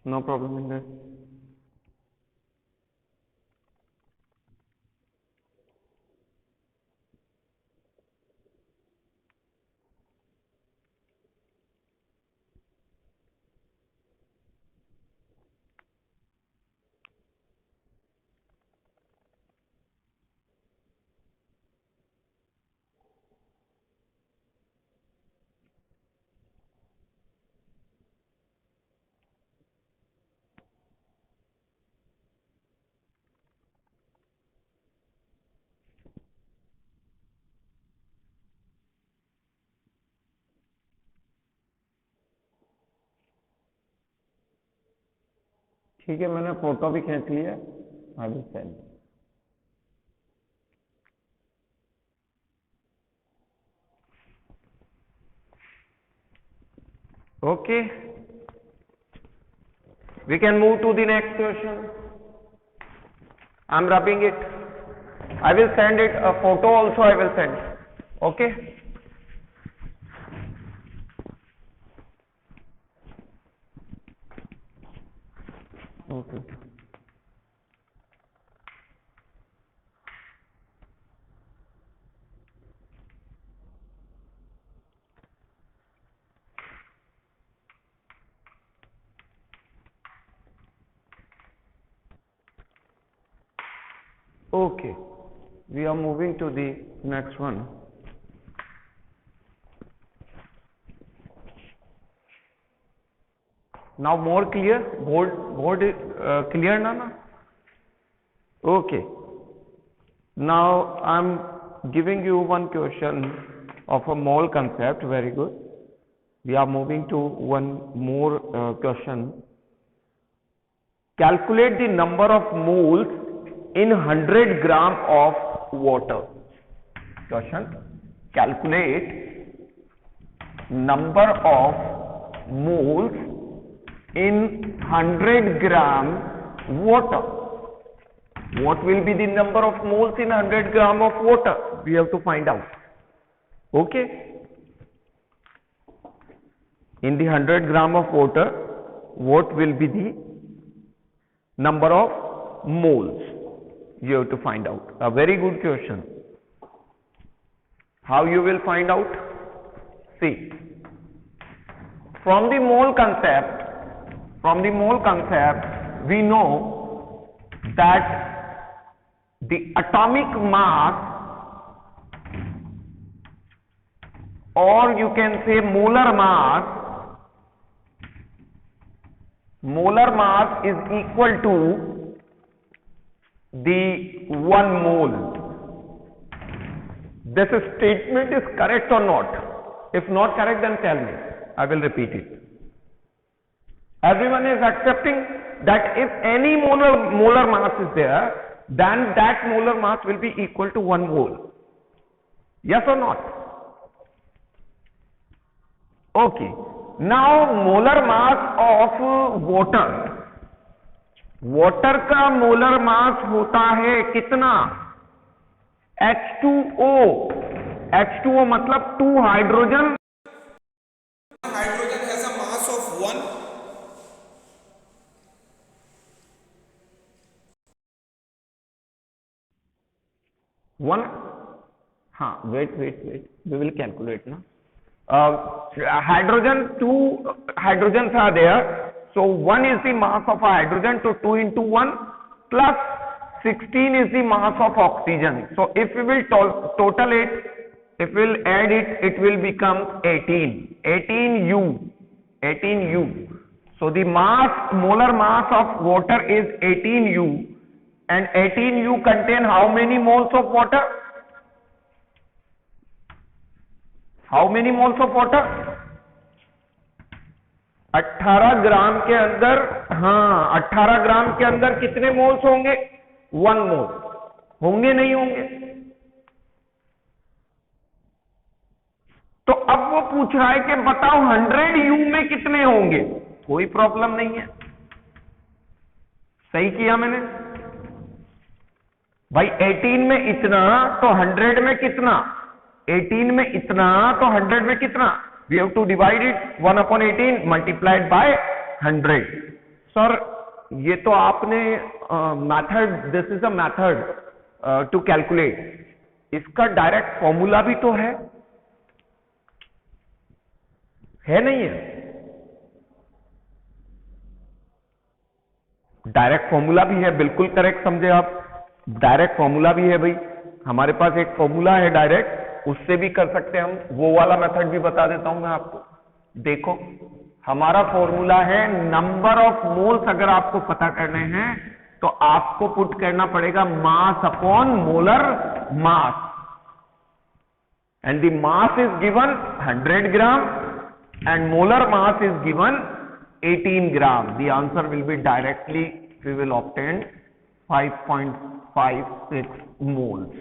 No problem in that. ठीक है, मैंने फोटो भी खींच लिया। I will send. Okay, we can move to the next question. I'm rubbing it. I will send it a photo also. I will send. Okay. Okay. Okay, we are moving to the next one. Now more clear, board clear na? Okay. Now I'm giving you one question of a mole concept. Very good. We are moving to one more question. Calculate the number of moles in 100 gram of water. Question. Calculate number of moles in 100 gram water. What will be the number of moles in 100 gram of water? We have to find out. Okay. In the 100 gram of water, what will be the number of moles? You have to find out. A very good question. How you will find out? See, from the mole concept, we know that the atomic mass, or you can say molar mass is equal to the 1 mole. This statement is correct or not? If not correct, then tell me. I will repeat it. Everyone is accepting that if any molar mass is there, then that molar mass will be equal to 1 mole. Yes or not? Okay. Now molar mass of water. Water का molar mass होता है कितना? H2O. H2O मतलब 2 hydrogen. Hydrogen has a mass of 1. One. हाँ, wait. We will calculate ना. Hydrogen, 2 hydrogens are there. So 1 is the mass of a hydrogen, so 2 into 1 plus 16 is the mass of oxygen. So if we will total it, if we will add it, it will become 18. 18U. So the molar mass of water is 18U, and 18U contain how many moles of water? How many moles of water? 18 ग्राम के अंदर, हाँ 18 ग्राम के अंदर कितने moles होंगे? 1 मोल होंगे, नहीं होंगे? तो अब वो पूछ रहा है कि बताओ 100 यू में कितने होंगे? कोई प्रॉब्लम नहीं है, सही किया मैंने भाई। 18 में इतना तो 100 में कितना? 18 में इतना तो 100 में कितना? We have to divide it 1/18 multiplied by 100. Sir ये तो आपने method, this is a method to calculate, इसका डायरेक्ट फॉर्मूला भी तो है नहीं है? डायरेक्ट फॉर्मूला भी है, बिल्कुल करेक्ट समझे आप, डायरेक्ट फॉर्मूला भी है भाई, हमारे पास एक फॉर्मूला है डायरेक्ट, उससे भी कर सकते हैं हम, वो वाला मेथड भी बता देता हूं मैं आपको। देखो हमारा फॉर्मूला है नंबर ऑफ मोल्स, अगर आपको पता करने हैं तो आपको पुट करना पड़ेगा mass upon molar mass, and the mass is given 100 gram and molar mass is given 18 gram. The answer will be directly, we will obtain 5.56 moles.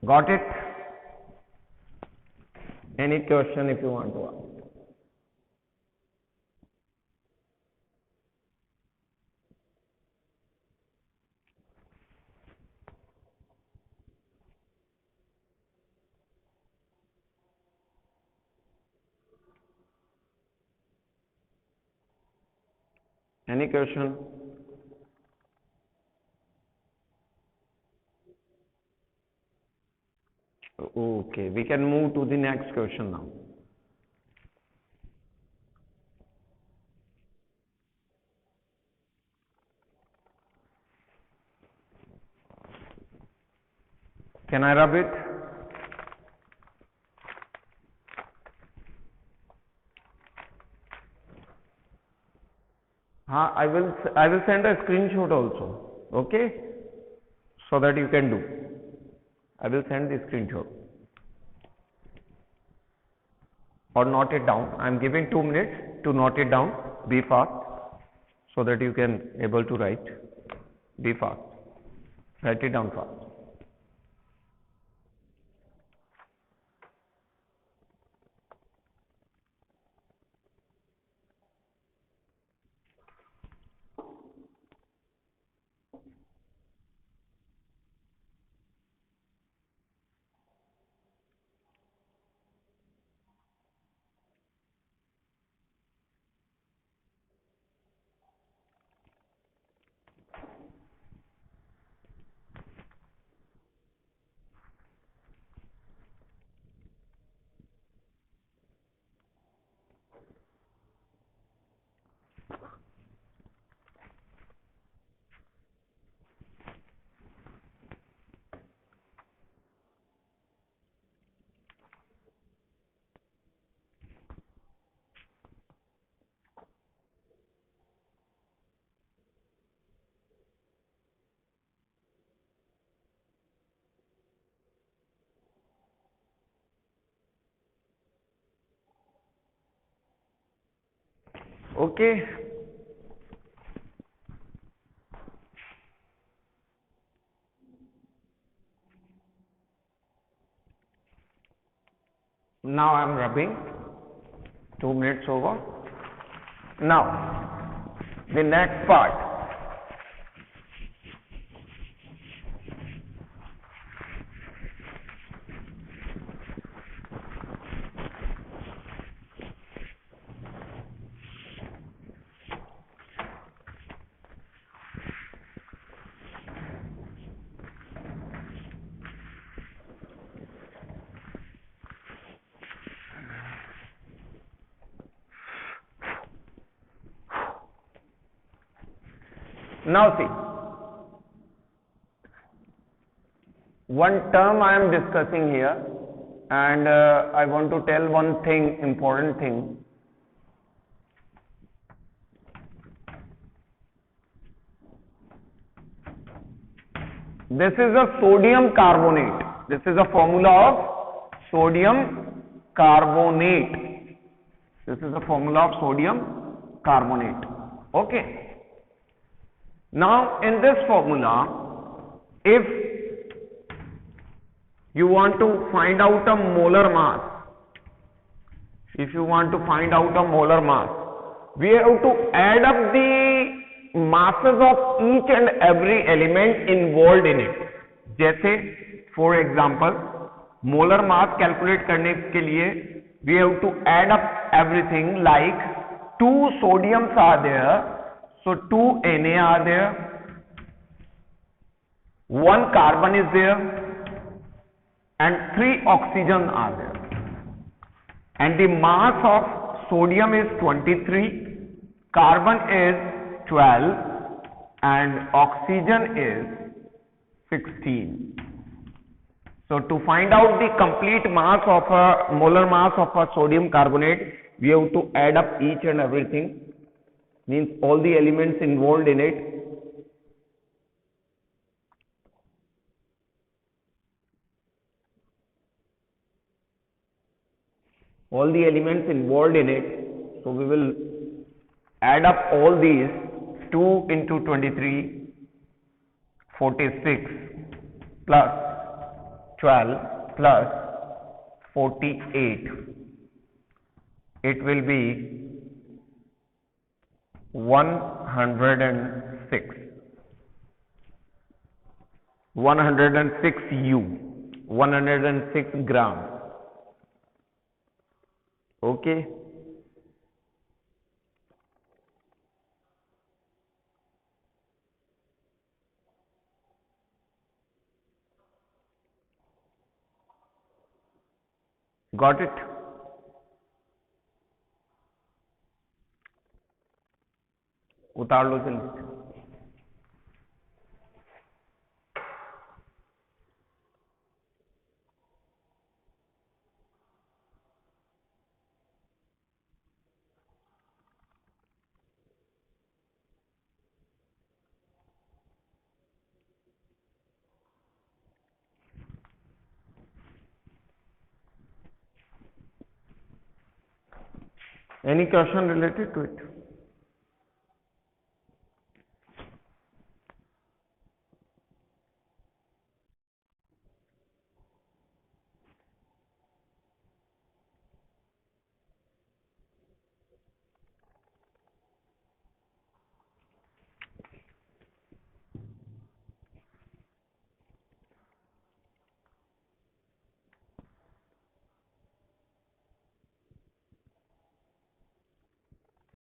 Got it? Any question if you want to ask? Any question? Okay, we can move to the next question now. Can I rub it? I will send a screenshot also, okay, so that you can do. I will send the screenshot or note it down. I am giving 2 minutes to note it down. Be fast so that you can able to write. Be fast. Write it down fast. Okay. Now I am rubbing. 2 minutes over. Now the next part. Now see, one term I am discussing here, and I want to tell one thing, important thing. This is a sodium carbonate. This is a formula of sodium carbonate. This is a formula of sodium carbonate. Okay. Now in this formula, if you want to find out a molar mass, if you want to find out a molar mass, we have to add up the masses of each and every element involved in it. जैसे for example, molar mass calculate करने के लिए we have to add up everything like two sodiums are there, so two Na are there, one carbon is there, and three oxygen are there. And the mass of sodium is 23, carbon is 12, and oxygen is 16. So to find out the complete mass of a molar mass of a sodium carbonate, we have to add up each and everything, means all the elements involved in it. All the elements involved in it. So we will add up all these. 2 into 23, 46, plus 12 plus 48. It will be 106. 106 U. 106 gram. Okay. Got it? उतार लो जल्दी. Any question related to it?